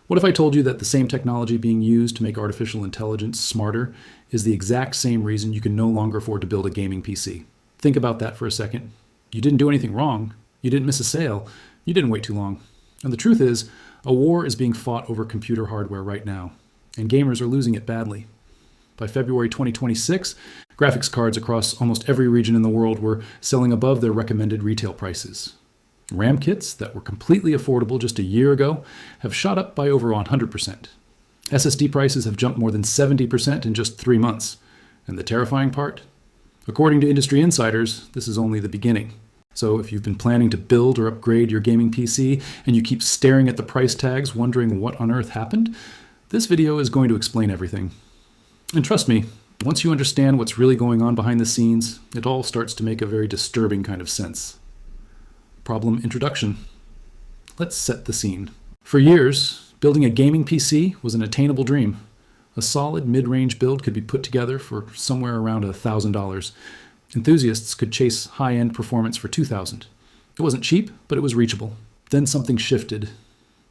What if I told you that the same technology being used to make artificial intelligence smarter is the exact same reason you can no longer afford to build a gaming PC? Think about that for a second. You didn't do anything wrong. You didn't miss a sale. You didn't wait too long. And the truth is, a war is being fought over computer hardware right now, and gamers are losing it badly. By February 2026, graphics cards across almost every region in the world were selling above their recommended retail prices. RAM kits that were completely affordable just a year ago have shot up by over 100%. SSD prices have jumped more than 70% in just 3 months. And the terrifying part? According to industry insiders, this is only the beginning. So if you've been planning to build or upgrade your gaming PC and you keep staring at the price tags wondering what on earth happened, this video is going to explain everything. And trust me, once you understand what's really going on behind the scenes, it all starts to make a very disturbing kind of sense. Problem introduction. Let's set the scene. For years, building a gaming PC was an attainable dream. A solid mid-range build could be put together for somewhere around $1,000. Enthusiasts could chase high-end performance for $2,000. It wasn't cheap, but it was reachable. Then something shifted.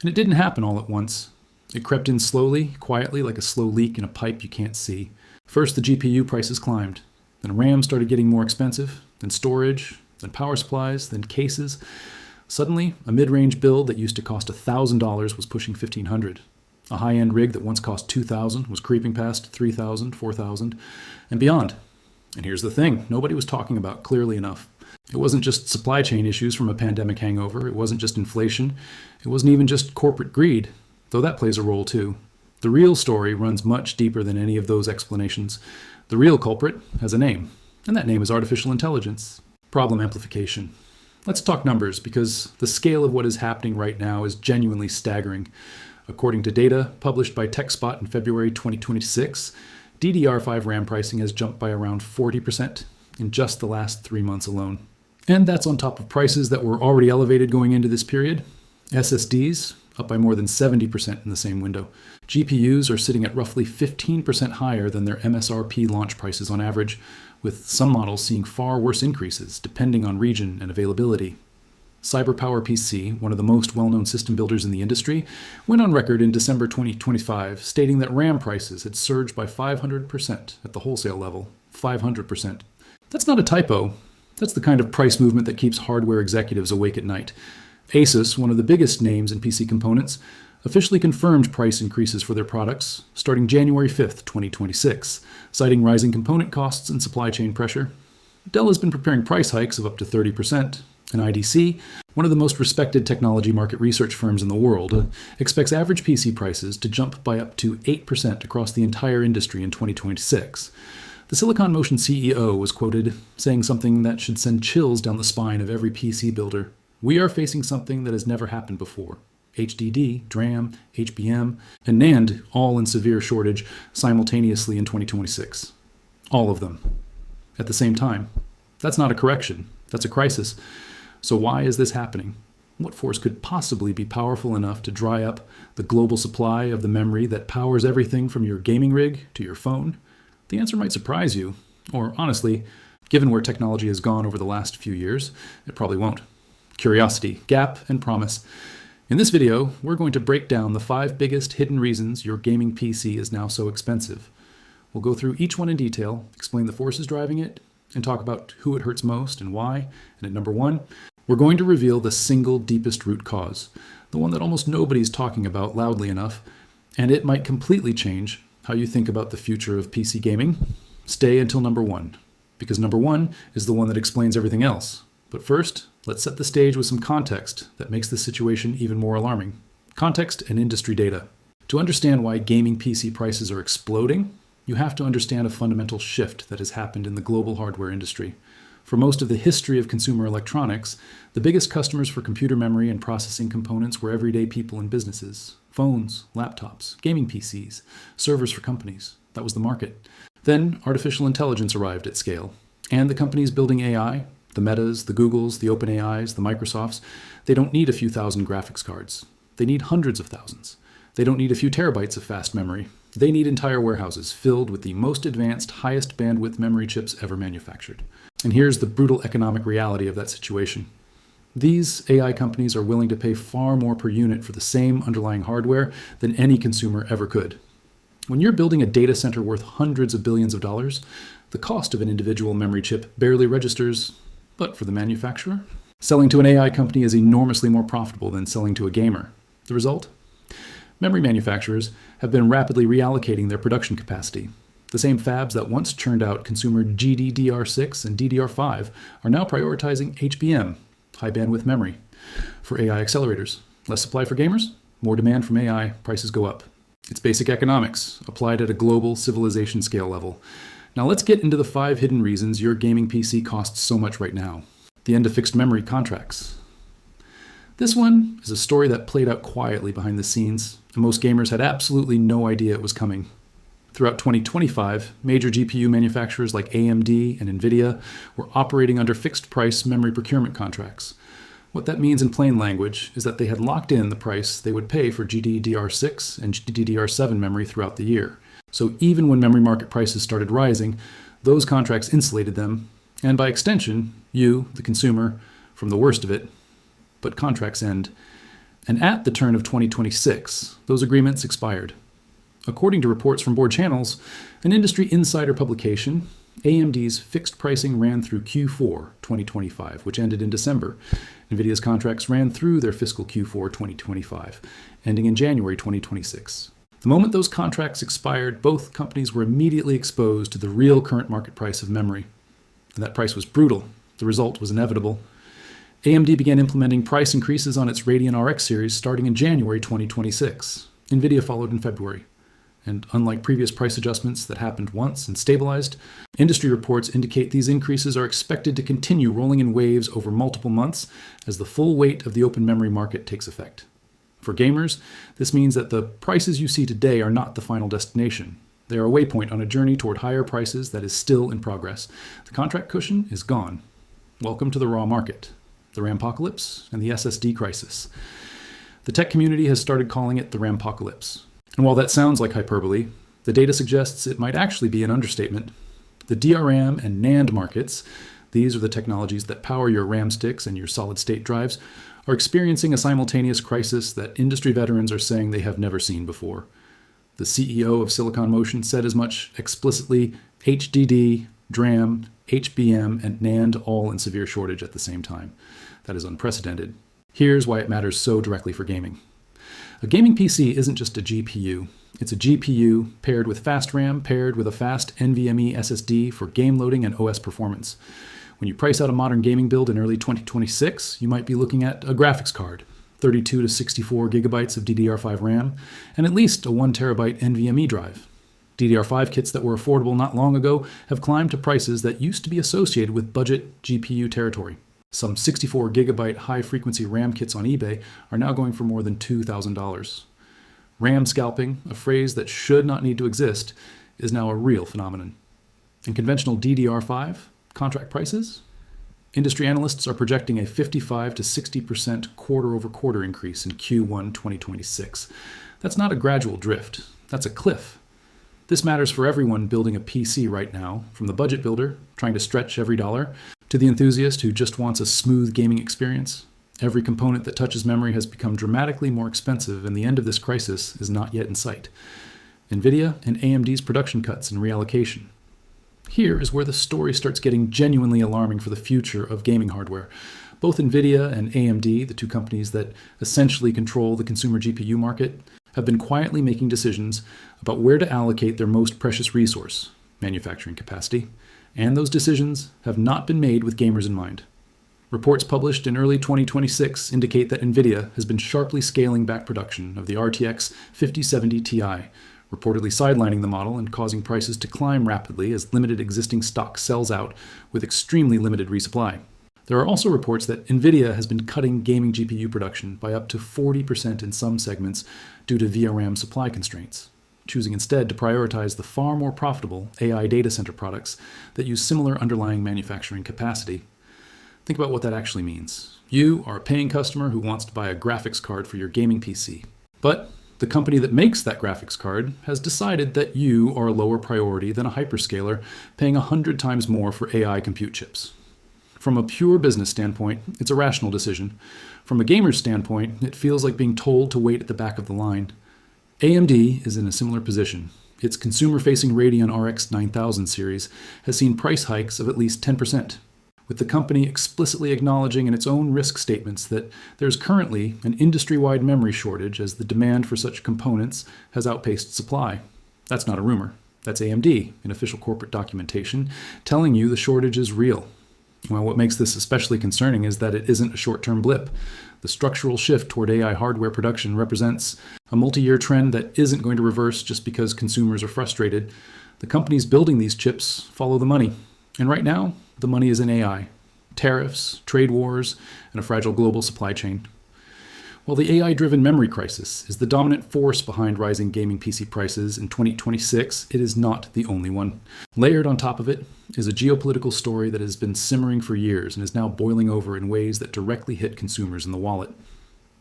And it didn't happen all at once. It crept in slowly, quietly, like a slow leak in a pipe you can't see. First, the GPU prices climbed. Then RAM started getting more expensive. Then storage. Then power supplies. Then cases. Suddenly, a mid-range build that used to cost $1,000 was pushing $1,500. A high-end rig that once cost $2,000 was creeping past $3,000, $4,000, and beyond. And here's the thing nobody was talking about clearly enough. It wasn't just supply chain issues from a pandemic hangover. It wasn't just inflation. It wasn't even just corporate greed, though that plays a role too. The real story runs much deeper than any of those explanations. The real culprit has a name, and that name is artificial intelligence. Problem amplification. Let's talk numbers, because the scale of what is happening right now is genuinely staggering. According to data published by TechSpot in February 2026, DDR5 RAM pricing has jumped by around 40% in just the last 3 months alone. And that's on top of prices that were already elevated going into this period. SSDs up by more than 70% in the same window. GPUs are sitting at roughly 15% higher than their MSRP launch prices on average, with some models seeing far worse increases depending on region and availability. CyberPower PC, one of the most well-known system builders in the industry, went on record in December 2025 stating that RAM prices had surged by 500% at the wholesale level. 500%. That's not a typo. That's the kind of price movement that keeps hardware executives awake at night. Asus, one of the biggest names in PC components, officially confirmed price increases for their products starting January 5th, 2026, citing rising component costs and supply chain pressure. Dell has been preparing price hikes of up to 30%. And IDC, one of the most respected technology market research firms in the world, expects average PC prices to jump by up to 8% across the entire industry in 2026. The Silicon Motion CEO was quoted saying something that should send chills down the spine of every PC builder. We are facing something that has never happened before. HDD, DRAM, HBM, and NAND all in severe shortage simultaneously in 2026. All of them. At the same time. That's not a correction. That's a crisis. So why is this happening? What force could possibly be powerful enough to dry up the global supply of the memory that powers everything from your gaming rig to your phone? The answer might surprise you. Or honestly, given where technology has gone over the last few years, it probably won't. Curiosity, gap, and promise. In this video, we're going to break down the 5 biggest hidden reasons your gaming PC is now so expensive. We'll go through each one in detail, explain the forces driving it, and talk about who it hurts most and why. And at number 1, we're going to reveal the single deepest root cause, the one that almost nobody's talking about loudly enough, and it might completely change how you think about the future of PC gaming. Stay until number 1, because number 1 is the one that explains everything else. But first, let's set the stage with some context that makes the situation even more alarming. Context and industry data. To understand why gaming PC prices are exploding, you have to understand a fundamental shift that has happened in the global hardware industry. For most of the history of consumer electronics, the biggest customers for computer memory and processing components were everyday people and businesses. Phones, laptops, gaming PCs, servers for companies. That was the market. Then artificial intelligence arrived at scale. And the companies building AI, the Metas, the Googles, the OpenAIs, the Microsofts, they don't need a few thousand graphics cards. They need hundreds of thousands. They don't need a few terabytes of fast memory. They need entire warehouses filled with the most advanced, highest bandwidth memory chips ever manufactured. And here's the brutal economic reality of that situation. These AI companies are willing to pay far more per unit for the same underlying hardware than any consumer ever could. When you're building a data center worth hundreds of billions of dollars, the cost of an individual memory chip barely registers, but for the manufacturer, selling to an AI company is enormously more profitable than selling to a gamer. The result? Memory manufacturers have been rapidly reallocating their production capacity. The same fabs that once churned out consumer GDDR6 and DDR5 are now prioritizing HBM, high bandwidth memory, for AI accelerators. Less supply for gamers, more demand from AI, prices go up. It's basic economics, applied at a global civilization scale level. Now let's get into the 5 hidden reasons your gaming PC costs so much right now. The end of fixed memory contracts. This one is a story that played out quietly behind the scenes, and most gamers had absolutely no idea it was coming. Throughout 2025, major GPU manufacturers like AMD and NVIDIA were operating under fixed-price memory procurement contracts. What that means in plain language is that they had locked in the price they would pay for GDDR6 and GDDR7 memory throughout the year. So even when memory market prices started rising, those contracts insulated them, and by extension, you, the consumer, from the worst of it. But contracts end. And at the turn of 2026, those agreements expired. According to reports from board channels, an industry insider publication, AMD's fixed pricing ran through Q4 2025, which ended in December. NVIDIA's contracts ran through their fiscal Q4 2025, ending in January 2026. The moment those contracts expired, both companies were immediately exposed to the real current market price of memory. And that price was brutal. The result was inevitable. AMD began implementing price increases on its Radeon RX series starting in January 2026. NVIDIA followed in February. And unlike previous price adjustments that happened once and stabilized, industry reports indicate these increases are expected to continue rolling in waves over multiple months as the full weight of the open memory market takes effect. For gamers, this means that the prices you see today are not the final destination. They are a waypoint on a journey toward higher prices that is still in progress. The contract cushion is gone. Welcome to the raw market, the Rampocalypse, and the SSD crisis. The tech community has started calling it the Rampocalypse. And while that sounds like hyperbole, the data suggests it might actually be an understatement. The DRAM and NAND markets, these are the technologies that power your RAM sticks and your solid-state drives, are experiencing a simultaneous crisis that industry veterans are saying they have never seen before. The CEO of Silicon Motion said as much explicitly: HDD, DRAM, HBM, and NAND all in severe shortage at the same time. That is unprecedented. Here's why it matters so directly for gaming. A gaming PC isn't just a GPU. It's a GPU paired with fast RAM, paired with a fast NVMe SSD for game loading and OS performance. When you price out a modern gaming build in early 2026, you might be looking at a graphics card, 32 to 64 gigabytes of DDR5 RAM, and at least a 1 terabyte NVMe drive. DDR5 kits that were affordable not long ago have climbed to prices that used to be associated with budget GPU territory. Some 64 gigabyte high-frequency RAM kits on eBay are now going for more than $2,000. RAM scalping, a phrase that should not need to exist, is now a real phenomenon. In conventional DDR5 contract prices, industry analysts are projecting a 55 to 60% quarter-over-quarter increase in Q1 2026. That's not a gradual drift, that's a cliff. This matters for everyone building a PC right now, from the budget builder trying to stretch every dollar, to the enthusiast who just wants a smooth gaming experience. Every component that touches memory has become dramatically more expensive, and the end of this crisis is not yet in sight. NVIDIA and AMD's production cuts and reallocation. Here is where the story starts getting genuinely alarming for the future of gaming hardware. Both NVIDIA and AMD, the two companies that essentially control the consumer GPU market, have been quietly making decisions about where to allocate their most precious resource, manufacturing capacity. And those decisions have not been made with gamers in mind. Reports published in early 2026 indicate that NVIDIA has been sharply scaling back production of the RTX 5070 Ti, reportedly sidelining the model and causing prices to climb rapidly as limited existing stock sells out with extremely limited resupply. There are also reports that NVIDIA has been cutting gaming GPU production by up to 40% in some segments due to VRAM supply constraints, choosing instead to prioritize the far more profitable AI data center products that use similar underlying manufacturing capacity. Think about what that actually means. You are a paying customer who wants to buy a graphics card for your gaming PC. But the company that makes that graphics card has decided that you are a lower priority than a hyperscaler paying 100 times more for AI compute chips. From a pure business standpoint, it's a rational decision. From a gamer's standpoint, it feels like being told to wait at the back of the line. AMD is in a similar position. Its consumer-facing Radeon RX 9000 series has seen price hikes of at least 10%, with the company explicitly acknowledging in its own risk statements that there's currently an industry-wide memory shortage as the demand for such components has outpaced supply. That's not a rumor. That's AMD in official corporate documentation telling you the shortage is real. Well, what makes this especially concerning is that it isn't a short-term blip. The structural shift toward AI hardware production represents a multi-year trend that isn't going to reverse just because consumers are frustrated. The companies building these chips follow the money. And right now, the money is in AI, tariffs, trade wars, and a fragile global supply chain. While the AI-driven memory crisis is the dominant force behind rising gaming PC prices in 2026, it is not the only one. Layered on top of it is a geopolitical story that has been simmering for years and is now boiling over in ways that directly hit consumers in the wallet.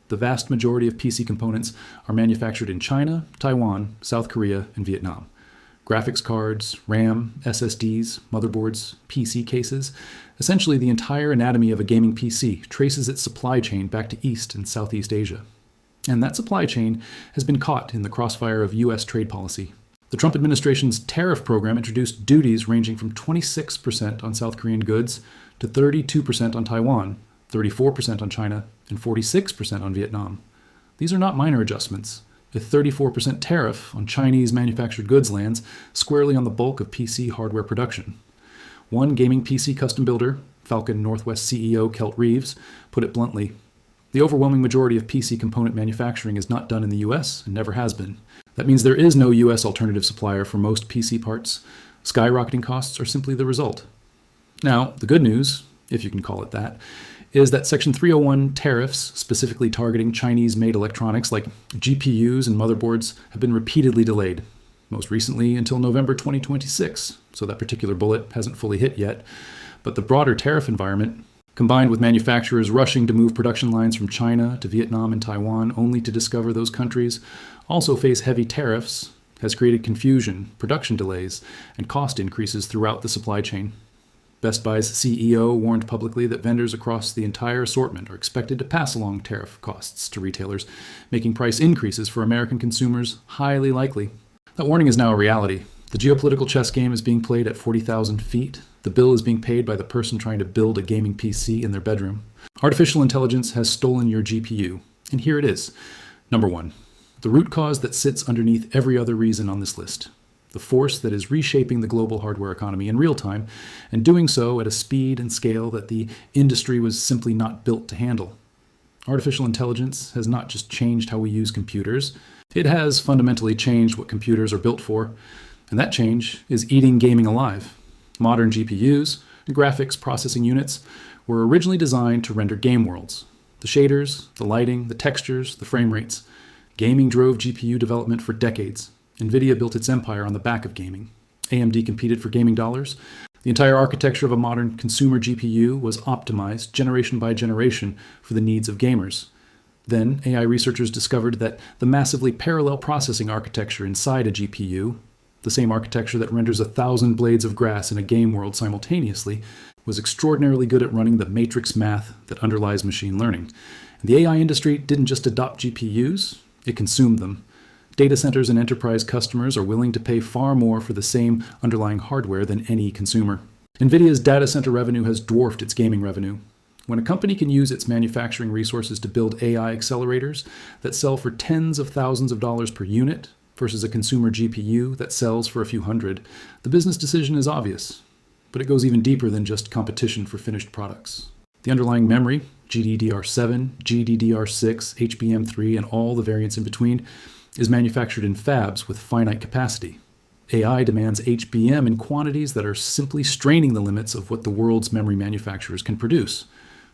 The vast majority of PC components are manufactured in China, Taiwan, South Korea, and Vietnam. Graphics cards, RAM, SSDs, motherboards, PC cases. Essentially, the entire anatomy of a gaming PC traces its supply chain back to East and Southeast Asia. And that supply chain has been caught in the crossfire of U.S. trade policy. The Trump administration's tariff program introduced duties ranging from 26% on South Korean goods to 32% on Taiwan, 34% on China, and 46% on Vietnam. These are not minor adjustments. A 34% tariff on Chinese manufactured goods lands squarely on the bulk of PC hardware production. One gaming PC custom builder, Falcon Northwest CEO Kelt Reeves, put it bluntly, the overwhelming majority of PC component manufacturing is not done in the US and never has been. That means there is no US alternative supplier for most PC parts. Skyrocketing costs are simply the result. Now, the good news, if you can call it that, is that Section 301 tariffs specifically targeting Chinese-made electronics like GPUs and motherboards have been repeatedly delayed, most recently until November 2026, so that particular bullet hasn't fully hit yet. But the broader tariff environment, combined with manufacturers rushing to move production lines from China to Vietnam and Taiwan only to discover those countries also face heavy tariffs, has created confusion, production delays, and cost increases throughout the supply chain. Best Buy's CEO warned publicly that vendors across the entire assortment are expected to pass along tariff costs to retailers, making price increases for American consumers highly likely. That warning is now a reality. The geopolitical chess game is being played at 40,000 feet. The bill is being paid by the person trying to build a gaming PC in their bedroom. Artificial intelligence has stolen your GPU, and here it is. Number 1, the root cause that sits underneath every other reason on this list. The force that is reshaping the global hardware economy in real time, and doing so at a speed and scale that the industry was simply not built to handle. Artificial intelligence has not just changed how we use computers, it has fundamentally changed what computers are built for, and that change is eating gaming alive. Modern GPUs, graphics processing units, were originally designed to render game worlds. The shaders, the lighting, the textures, the frame rates. Gaming drove GPU development for decades. NVIDIA built its empire on the back of gaming. AMD competed for gaming dollars. The entire architecture of a modern consumer GPU was optimized generation by generation for the needs of gamers. Then, AI researchers discovered that the massively parallel processing architecture inside a GPU, the same architecture that renders 1,000 blades of grass in a game world simultaneously, was extraordinarily good at running the matrix math that underlies machine learning. And the AI industry didn't just adopt GPUs, it consumed them. Data centers and enterprise customers are willing to pay far more for the same underlying hardware than any consumer. NVIDIA's data center revenue has dwarfed its gaming revenue. When a company can use its manufacturing resources to build AI accelerators that sell for tens of thousands of dollars per unit versus a consumer GPU that sells for a few hundred, the business decision is obvious. But it goes even deeper than just competition for finished products. The underlying memory, GDDR7, GDDR6, HBM3, and all the variants in between, is manufactured in fabs with finite capacity. AI demands HBM in quantities that are simply straining the limits of what the world's memory manufacturers can produce.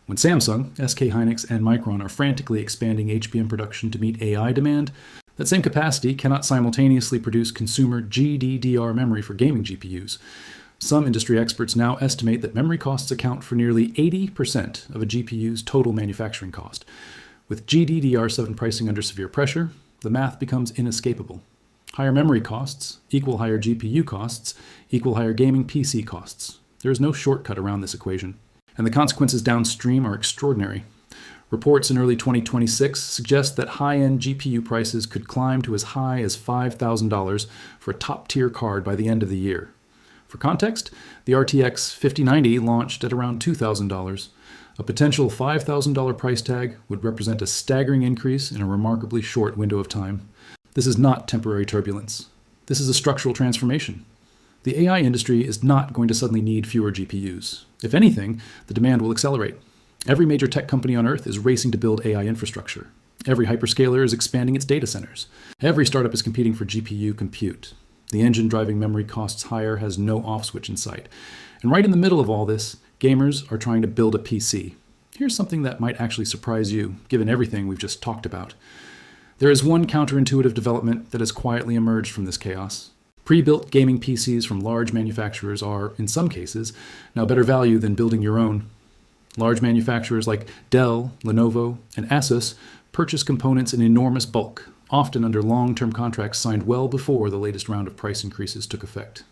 When Samsung, SK Hynix, and Micron are frantically expanding HBM production to meet AI demand, that same capacity cannot simultaneously produce consumer GDDR memory for gaming GPUs. Some industry experts now estimate that memory costs account for nearly 80% of a GPU's total manufacturing cost. With GDDR7 pricing under severe pressure, the math becomes inescapable. Higher memory costs equal higher GPU costs equal higher gaming PC costs. There is no shortcut around this equation. And the consequences downstream are extraordinary. Reports in early 2026 suggest that high-end GPU prices could climb to as high as $5,000 for a top-tier card by the end of the year. For context, the RTX 5090 launched at around $2,000. A potential $5,000 price tag would represent a staggering increase in a remarkably short window of time. This is not temporary turbulence. This is a structural transformation. The AI industry is not going to suddenly need fewer GPUs. If anything, the demand will accelerate. Every major tech company on Earth is racing to build AI infrastructure. Every hyperscaler is expanding its data centers. Every startup is competing for GPU compute. The engine driving memory costs higher has no off switch in sight. And right in the middle of all this, gamers are trying to build a PC. Here's something that might actually surprise you, given everything we've just talked about. There is one counterintuitive development that has quietly emerged from this chaos. Pre-built gaming PCs from large manufacturers are, in some cases, now better value than building your own. Large manufacturers like Dell, Lenovo, and Asus purchase components in enormous bulk, often under long-term contracts signed well before the latest round of price increases took effect.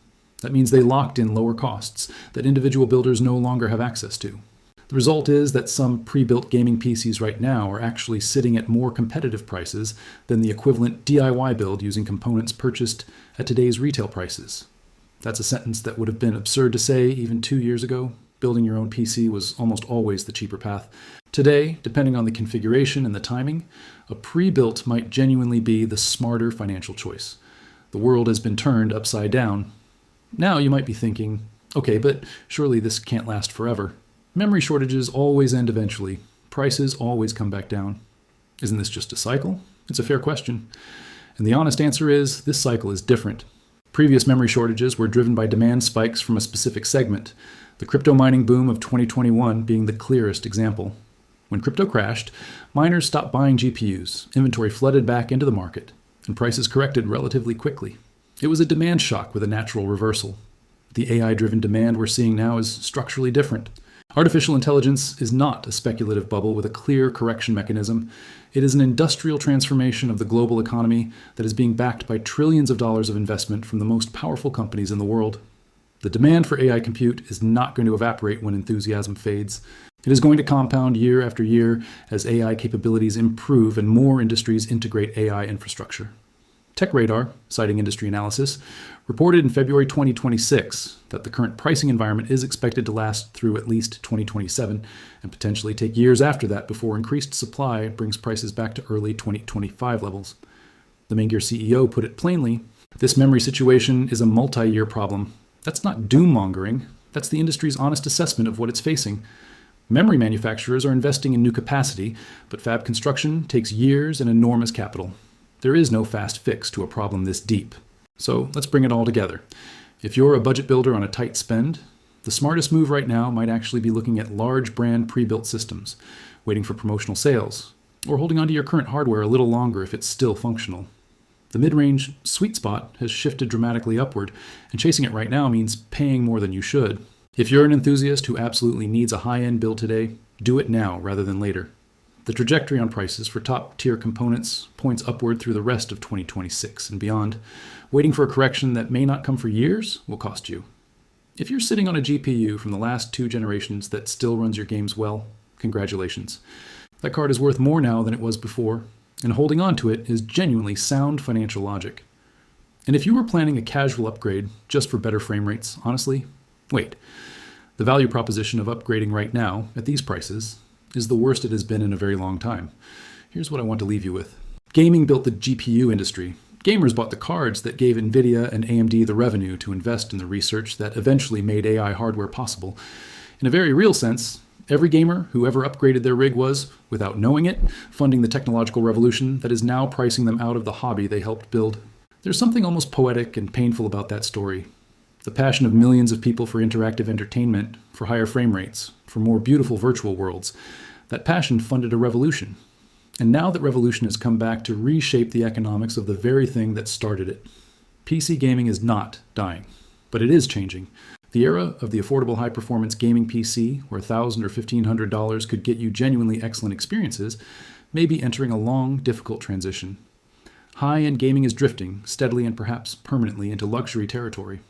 That means they locked in lower costs that individual builders no longer have access to. The result is that some pre-built gaming PCs right now are actually sitting at more competitive prices than the equivalent DIY build using components purchased at today's retail prices. That's a sentence that would have been absurd to say even 2 years ago. Building your own PC was almost always the cheaper path. Today, depending on the configuration and the timing, a pre-built might genuinely be the smarter financial choice. The world has been turned upside down. Now you might be thinking, okay, but surely this can't last forever. Memory shortages always end eventually. Prices always come back down. Isn't this just a cycle? It's a fair question. And the honest answer is, this cycle is different. Previous memory shortages were driven by demand spikes from a specific segment, the crypto mining boom of 2021 being the clearest example. When crypto crashed, miners stopped buying GPUs, inventory flooded back into the market, and prices corrected relatively quickly. It was a demand shock with a natural reversal. The AI-driven demand we're seeing now is structurally different. Artificial intelligence is not a speculative bubble with a clear correction mechanism. It is an industrial transformation of the global economy that is being backed by trillions of dollars of investment from the most powerful companies in the world. The demand for AI compute is not going to evaporate when enthusiasm fades. It is going to compound year after year as AI capabilities improve and more industries integrate AI infrastructure. TechRadar, citing industry analysis, reported in February 2026 that the current pricing environment is expected to last through at least 2027 and potentially take years after that before increased supply brings prices back to early 2025 levels. The Maingear CEO put it plainly, this memory situation is a multi-year problem. That's not doom-mongering. That's the industry's honest assessment of what it's facing. Memory manufacturers are investing in new capacity, but fab construction takes years and enormous capital. There is no fast fix to a problem this deep. So let's bring it all together. If you're a budget builder on a tight spend, the smartest move right now might actually be looking at large brand pre-built systems, waiting for promotional sales, or holding onto your current hardware a little longer if it's still functional. The mid-range sweet spot has shifted dramatically upward, and chasing it right now means paying more than you should. If you're an enthusiast who absolutely needs a high-end build today, do it now rather than later. The trajectory on prices for top-tier components points upward through the rest of 2026 and beyond. Waiting for a correction that may not come for years will cost you. If you're sitting on a GPU from the last 2 generations that still runs your games well, congratulations. That card is worth more now than it was before, and holding on to it is genuinely sound financial logic. And if you were planning a casual upgrade just for better frame rates, honestly, wait. The value proposition of upgrading right now, at these prices, is the worst it has been in a very long time. Here's what I want to leave you with. Gaming built the GPU industry. Gamers bought the cards that gave NVIDIA and AMD the revenue to invest in the research that eventually made AI hardware possible. In a very real sense, every gamer who ever upgraded their rig was, without knowing it, funding the technological revolution that is now pricing them out of the hobby they helped build. There's something almost poetic and painful about that story. The passion of millions of people for interactive entertainment, for higher frame rates, for more beautiful virtual worlds. That passion funded a revolution. And now that revolution has come back to reshape the economics of the very thing that started it. PC gaming is not dying, but it is changing. The era of the affordable high-performance gaming PC, where $1,000 or $1,500 could get you genuinely excellent experiences, may be entering a long, difficult transition. High-end gaming is drifting, steadily and perhaps permanently, into luxury territory.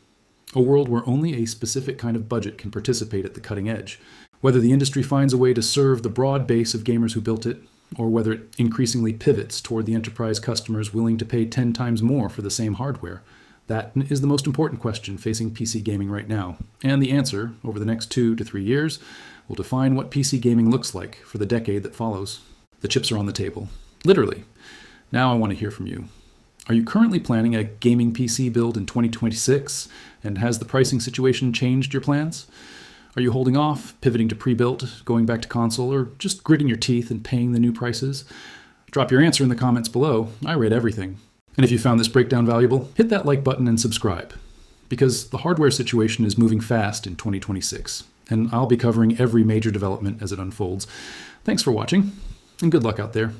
A world where only a specific kind of budget can participate at the cutting edge, Whether the industry finds a way to serve the broad base of gamers who built it, or whether it increasingly pivots toward the enterprise customers willing to pay 10 times more for the same hardware, that is the most important question facing PC gaming right now. And the answer, over the next 2 to 3 years, will define what PC gaming looks like for the decade that follows. The chips are on the table. Literally. Now I want to hear from you. Are you currently planning a gaming PC build in 2026? And has the pricing situation changed your plans? Are you holding off, pivoting to pre-built, going back to console, or just gritting your teeth and paying the new prices? Drop your answer in the comments below. I read everything. And if you found this breakdown valuable, hit that like button and subscribe. Because the hardware situation is moving fast in 2026, and I'll be covering every major development as it unfolds. Thanks for watching, and good luck out there.